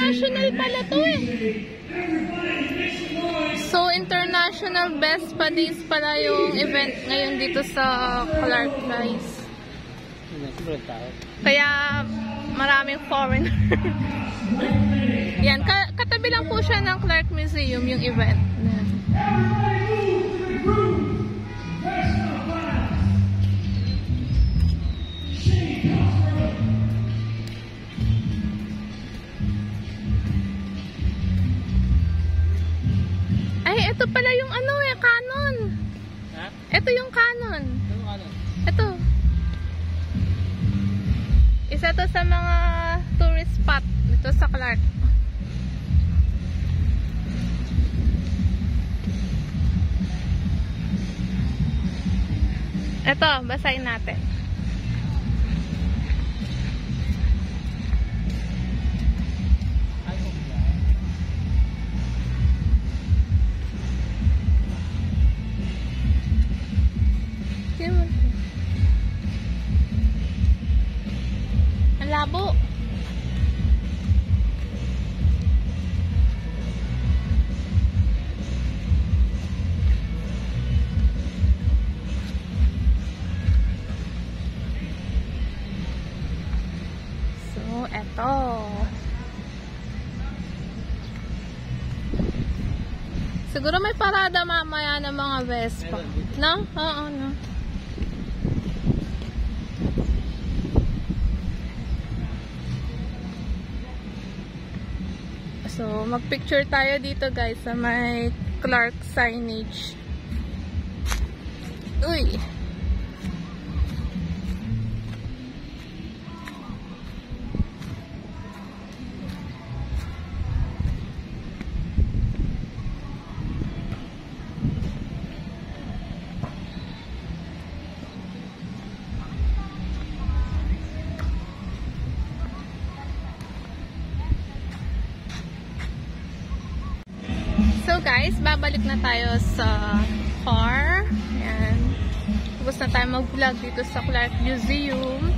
international pala to eh. So, International Best pa Days pala yung event ngayon dito sa Clark, guys. Kaya, maraming foreigner. Yan, katabi lang po siya ng Clark Museum yung event. Ay, ito pala yung ano eh, Canon. Ha? Ito yung Canon. Ano Canon? Ito. Isa to sa mga tourist spot dito sa Clark. Ito, basahin natin. Ang labo. So, eto. Siguro may parada mamaya ng mga Vespa. No? Oo, no. So, mag-picture tayo dito guys sa may Clark signage. Uy! So guys, babalik na tayo sa car. Ayan. Tapos na tayo mag-vlog dito sa Clark Museum.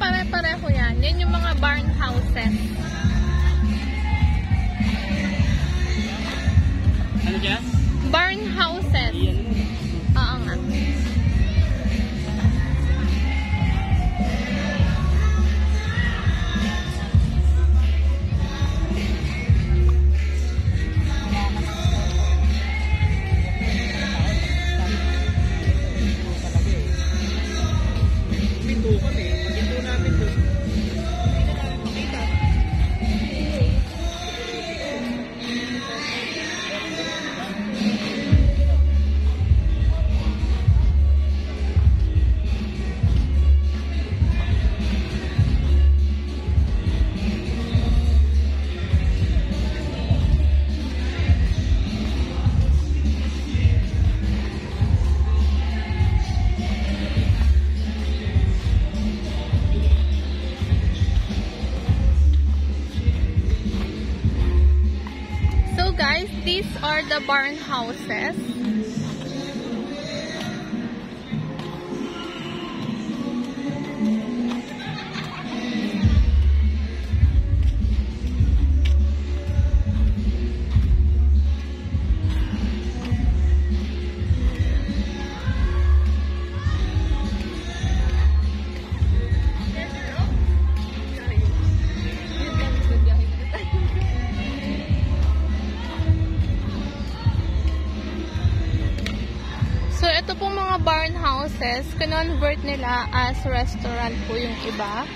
Pare-pareho yan. Yan yung mga barn houses. Ano dyan? Barn houses. Oo nga. Guys, these are the barn houses. So, ito pong mga barn houses, kinonvert nila as restaurant po yung iba.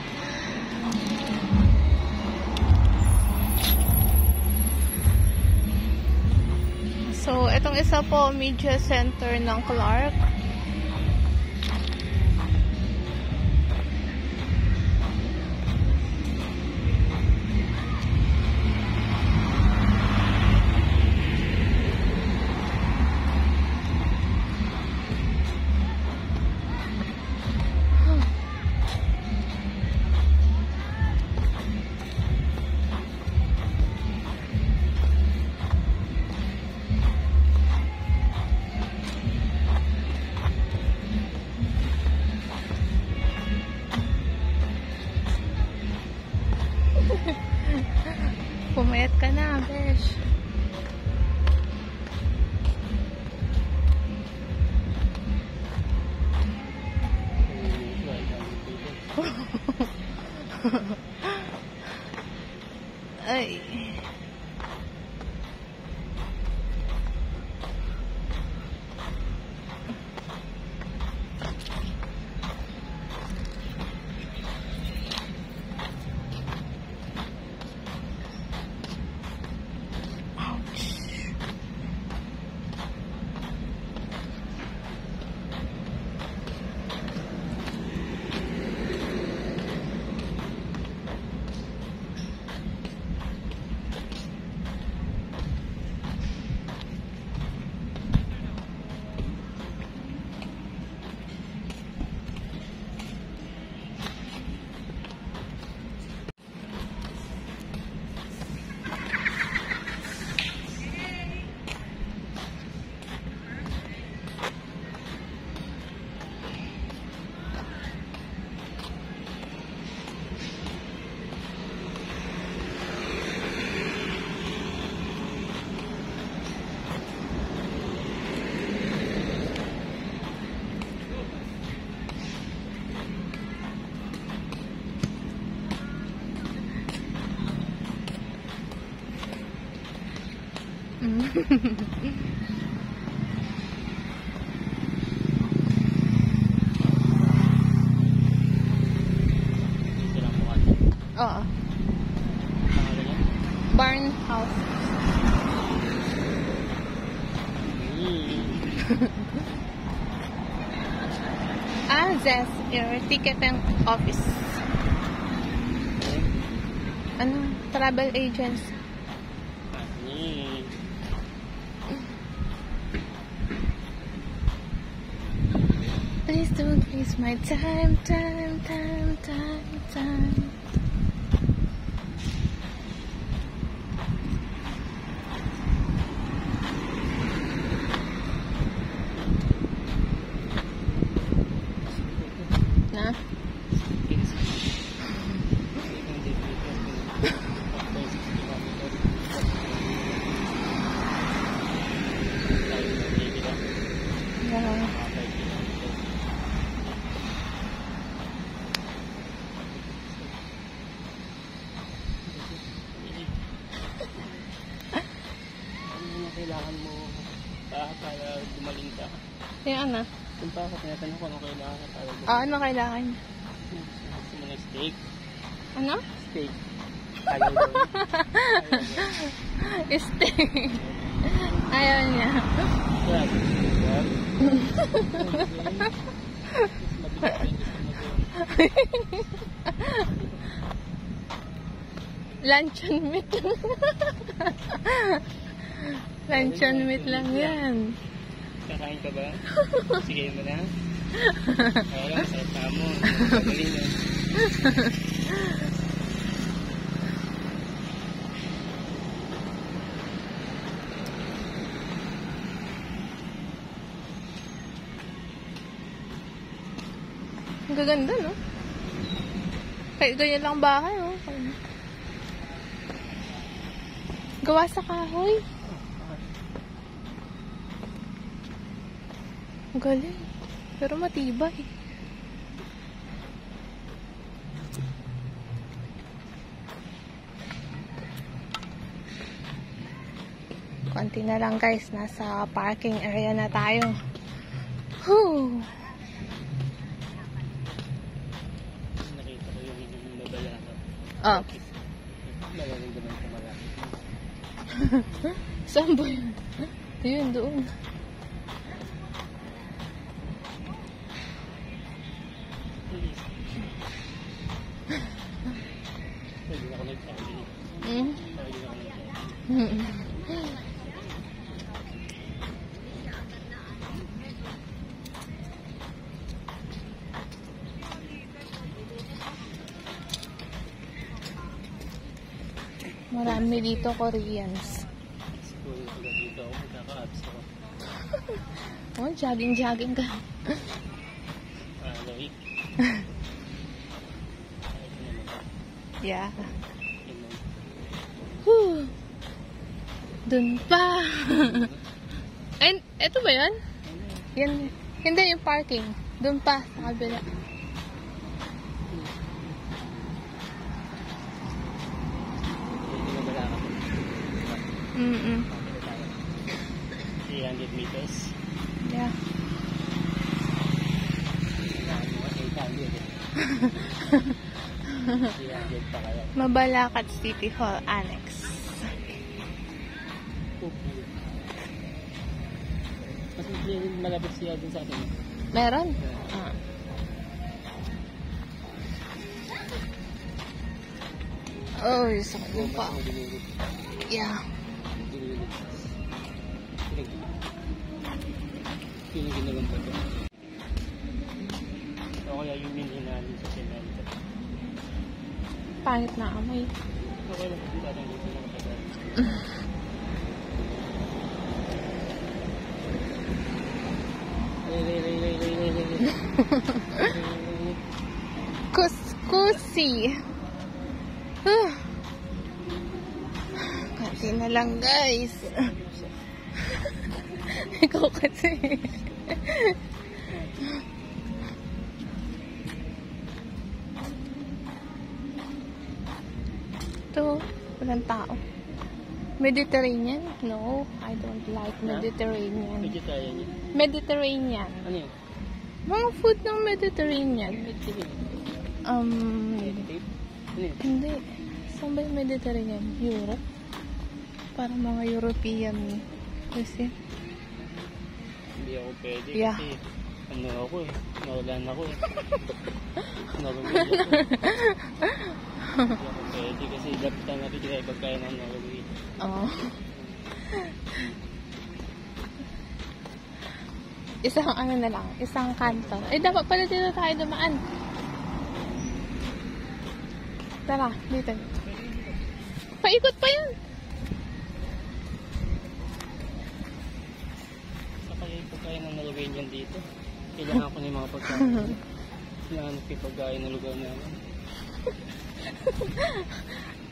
So, itong isa po, media center ng Clark. Ay. Oo. Barn house. Zest, your ticket and office. Ano? Travel agents. Please don't waste my time. Na? Kailangan mo para gumaling ka. Yan na. Kung pa ako, tinatanong ko ano kailangan ka para gumaling. Ano kailangan? Gusto mo na steak? Ano? Steak. Ayaw daw. Steak. Ayaw niya. Yeah, Luncheon meat. Luncheon meat lang yan. Kakain ka ba? Sige mo na. Oo lang, sarap ka mo. Pagaling mo. Ang gaganda, no? Kahit ganyan lang bahay, oh. Gawa sa kahoy. Ang galing. Pero matibay. Konti na lang guys. Nasa parking area na tayo. Whew! Nakita ko yung babala ko. Oh. Magaling naman ka malapit. Saan ba yun? Yun, doon. Pwede na ako nag-sabi. Hmm? Pwede na ako nag-sabi. Marami dito Koreans. Siguro pag dito ako magkaka-abs ako. Oh, jogging ka. Week. Yeah. Whew. Dun pa. Ay, eto ba yan? Yan. Hindi, yung parking. Dun pa, sa kabila. Pakita tayo. 300 meters. Yeah. 300 pa kaya. Mabalacat City Hall Annex. Mas malapit siya dun sa atin. Meron? Ah. Oh, sakit mo pa. Yeah. Pinigin na lang pa ito. O kaya yung mininanin sa semento. Pangit na amoy. Okay lang kung parang dito na katagal. Kuskusi. Kasi na lang, guys. Ikaw kasi. Ito, walang tao. Mediterranean? No, I don't like Mediterranean. Vegetarian yun. Mediterranean. Ano yun? Mga food ng Mediterranean. Meditate? Ano yun? Hindi. Saan ba yung Mediterranean? Europe? Parang mga European. Kasi, Hindi ako pwede Yeah. kasi ano ako eh. Nawalan ako eh. Norway ako. Hindi ako pwede kasi dapat na natin kaya pagkain ng Norway. oh. Isang ano na lang, isang kanto. Eh, dapat pala dito tayo dumaan. Tara, dito. Paikot pa yan. Saka yung pagkain ng Norwegian dito. Kailangan ko na yung mga pagkain. Kailangan ko yung pagkain ng lugar namin.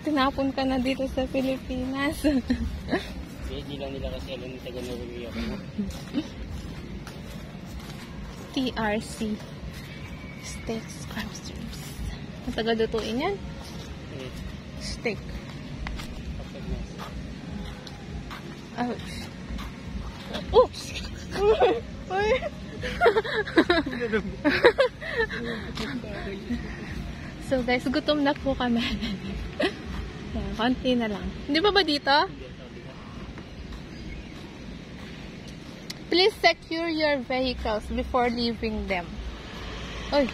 Tinapon ka na dito sa Pilipinas. Kaya di lang nila kasi alam yung taga-Norway ako. TRC. Steaks, crab strips. Matagal lutuin yan? Eh, Steak. kapag nasa. Ouch. Oops! Uy! So guys, gutom na po kami. Yan, konti na lang. Hindi ba dito? Please secure your vehicles before leaving them. Uy!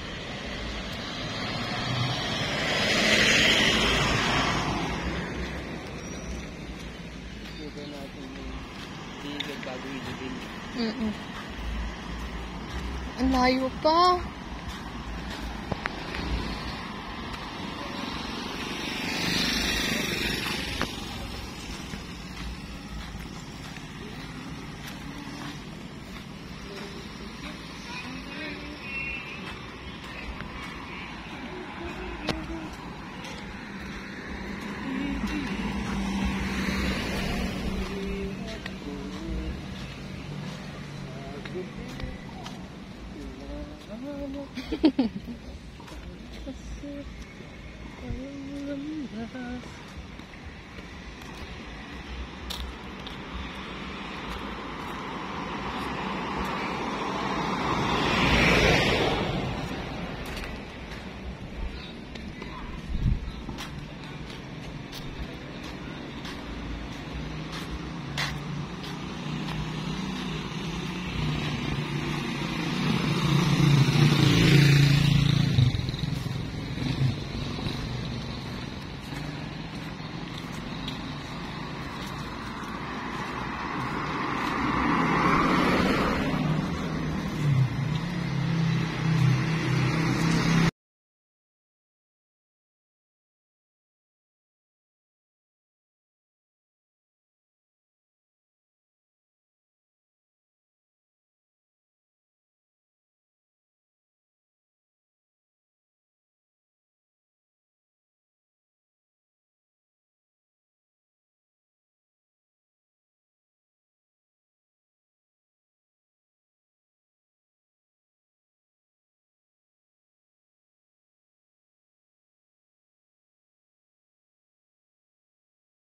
Sugar natin yung legal bago i-debate. Ang layo pa. Kasi